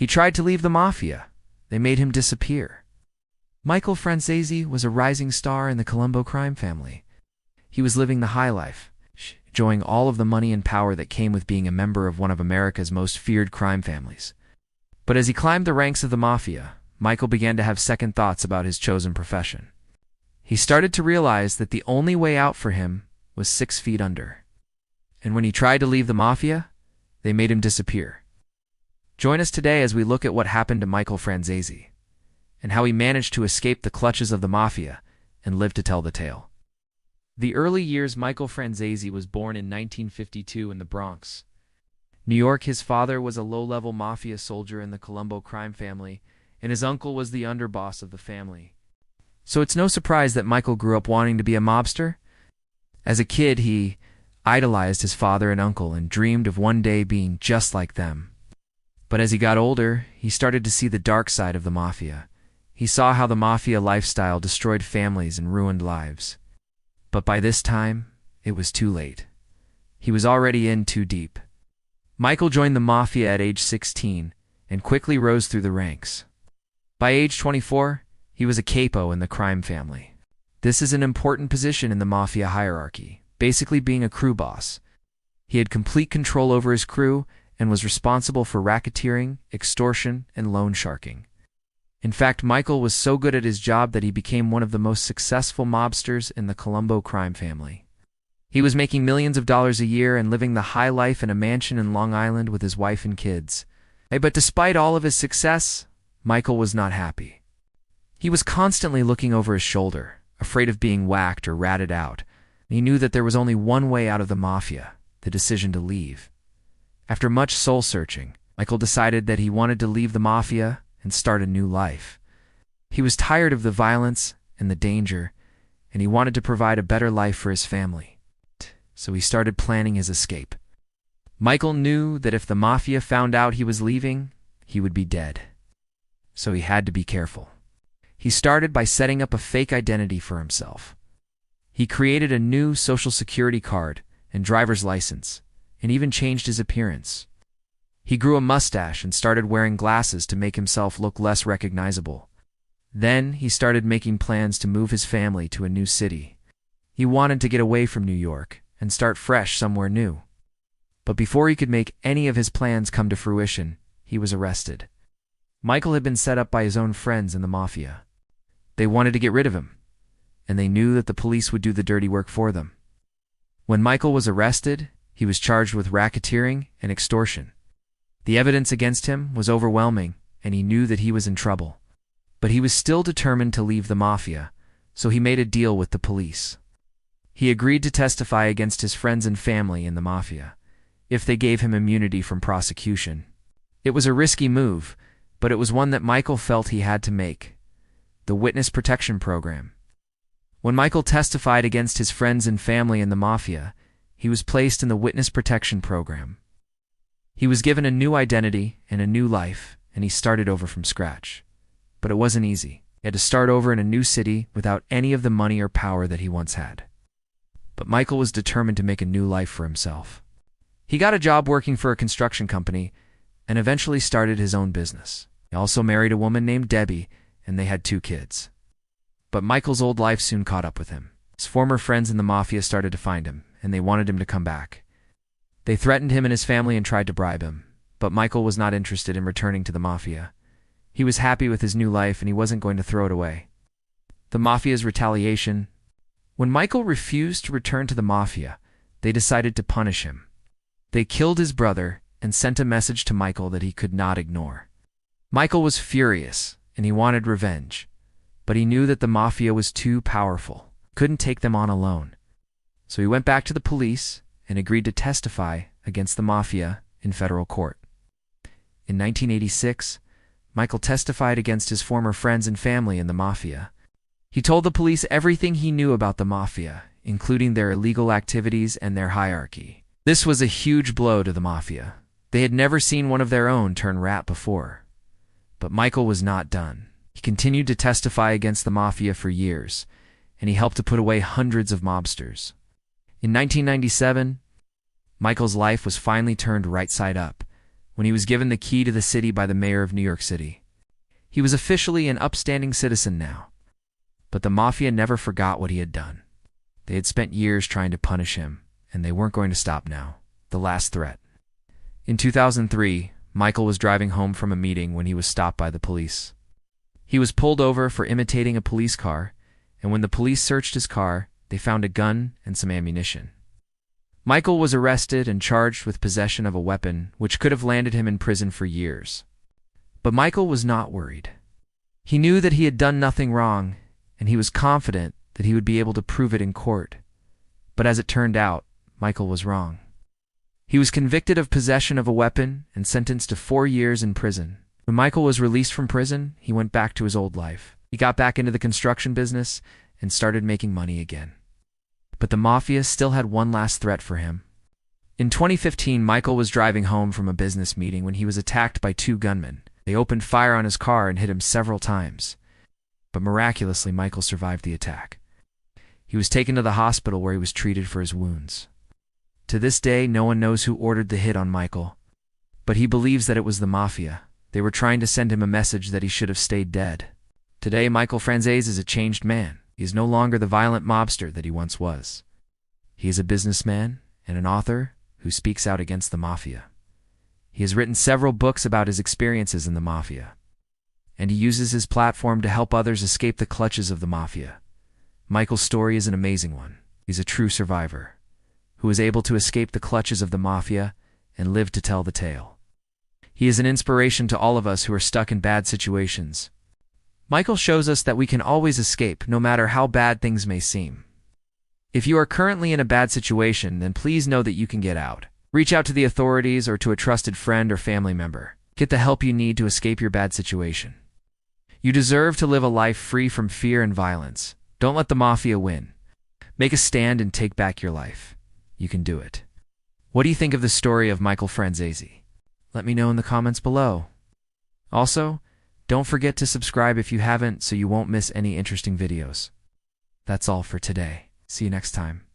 He tried to leave the Mafia. They made him disappear. Michael Francese was a rising star in the Colombo crime family. He was living the high life, enjoying all of the money and power that came with being a member of one of America's most feared crime families. But as he climbed the ranks of the Mafia, Michael began to have second thoughts about his chosen profession. He started to realize that the only way out for him was 6 feet under. And when he tried to leave the Mafia, they made him disappear. Join us today as we look at what happened to Michael Francese, and how he managed to escape the clutches of the Mafia and live to tell the tale. The early years. Michael Francese was born in 1952 in the Bronx, New York. His father was a low-level Mafia soldier in the Colombo crime family, and his uncle was the underboss of the family. So it's no surprise that Michael grew up wanting to be a mobster. As a kid, he idolized his father and uncle and dreamed of one day being just like them. But as he got older, he started to see the dark side of the Mafia. He saw how the Mafia lifestyle destroyed families and ruined lives. But by this time, it was too late. He was already in too deep. Michael joined the Mafia at age 16 and quickly rose through the ranks. By age 24, he was a capo in the crime family. This is an important position in the Mafia hierarchy, basically being a crew boss. He had complete control over his crew and was responsible for racketeering, extortion, and loan sharking. In fact, Michael was so good at his job that he became one of the most successful mobsters in the Colombo crime family. He was making millions of dollars a year and living the high life in a mansion in Long Island with his wife and kids. But despite all of his success, Michael was not happy. He was constantly looking over his shoulder, afraid of being whacked or ratted out. He knew that there was only one way out of the Mafia: the decision to leave. After much soul-searching, Michael decided that he wanted to leave the Mafia and start a new life. He was tired of the violence and the danger, and he wanted to provide a better life for his family. So he started planning his escape. Michael knew that if the Mafia found out he was leaving, he would be dead. So he had to be careful. He started by setting up a fake identity for himself. He created a new social security card and driver's license, and even changed his appearance. He grew a mustache and started wearing glasses to make himself look less recognizable. Then he started making plans to move his family to a new city. He wanted to get away from New York and start fresh somewhere new. But before he could make any of his plans come to fruition, he was arrested. Michael had been set up by his own friends in the Mafia. They wanted to get rid of him, and they knew that the police would do the dirty work for them. When Michael was arrested, he was charged with racketeering and extortion. The evidence against him was overwhelming, and he knew that he was in trouble. But he was still determined to leave the Mafia, so he made a deal with the police. He agreed to testify against his friends and family in the Mafia, if they gave him immunity from prosecution. It was a risky move, but it was one that Michael felt he had to make: the witness protection program. When Michael testified against his friends and family in the Mafia, he was placed in the witness protection program. He was given a new identity and a new life, and he started over from scratch. But it wasn't easy. He had to start over in a new city without any of the money or power that he once had. But Michael was determined to make a new life for himself. He got a job working for a construction company and eventually started his own business. He also married a woman named Debbie, and they had 2 kids. But Michael's old life soon caught up with him. His former friends in the Mafia started to find him, and they wanted him to come back. They threatened him and his family and tried to bribe him, but Michael was not interested in returning to the Mafia. He was happy with his new life, and he wasn't going to throw it away. The Mafia's retaliation. When Michael refused to return to the Mafia, they decided to punish him. They killed his brother and sent a message to Michael that he could not ignore. Michael was furious, and he wanted revenge, but he knew that the Mafia was too powerful, couldn't take them on alone. So he went back to the police and agreed to testify against the Mafia in federal court. In 1986, Michael testified against his former friends and family in the Mafia. He told the police everything he knew about the Mafia, including their illegal activities and their hierarchy. This was a huge blow to the Mafia. They had never seen one of their own turn rat before. But Michael was not done. He continued to testify against the Mafia for years, and he helped to put away hundreds of mobsters. In 1997, Michael's life was finally turned right side up when he was given the key to the city by the mayor of New York City. He was officially an upstanding citizen now. But the Mafia never forgot what he had done. They had spent years trying to punish him, and they weren't going to stop now. The last threat. In 2003, Michael was driving home from a meeting when he was stopped by the police. He was pulled over for imitating a police car, and when the police searched his car, they found a gun and some ammunition. Michael was arrested and charged with possession of a weapon, which could have landed him in prison for years. But Michael was not worried. He knew that he had done nothing wrong, and he was confident that he would be able to prove it in court. But as it turned out, Michael was wrong. He was convicted of possession of a weapon and sentenced to 4 years in prison. When Michael was released from prison, he went back to his old life. He got back into the construction business and started making money again. But the Mafia still had one last threat for him. In 2015, Michael was driving home from a business meeting when he was attacked by 2 gunmen. They opened fire on his car and hit him several times. But miraculously, Michael survived the attack. He was taken to the hospital where he was treated for his wounds. To this day, no one knows who ordered the hit on Michael, but he believes that it was the Mafia. They were trying to send him a message that he should have stayed dead. Today, Michael Franzese is a changed man. He is no longer the violent mobster that he once was. He is a businessman and an author who speaks out against the Mafia. He has written several books about his experiences in the Mafia, and he uses his platform to help others escape the clutches of the Mafia. Michael's story is an amazing one. He's a true survivor who was able to escape the clutches of the Mafia and live to tell the tale. He is an inspiration to all of us who are stuck in bad situations. Michael shows us that we can always escape, no matter how bad things may seem. If you are currently in a bad situation, then please know that you can get out. Reach out to the authorities or to a trusted friend or family member. Get the help you need to escape your bad situation. You deserve to live a life free from fear and violence. Don't let the Mafia win. Make a stand and take back your life. You can do it. What do you think of the story of Michael Franzese? Let me know in the comments below. Also, don't forget to subscribe if you haven't so you won't miss any interesting videos. That's all for today. See you next time.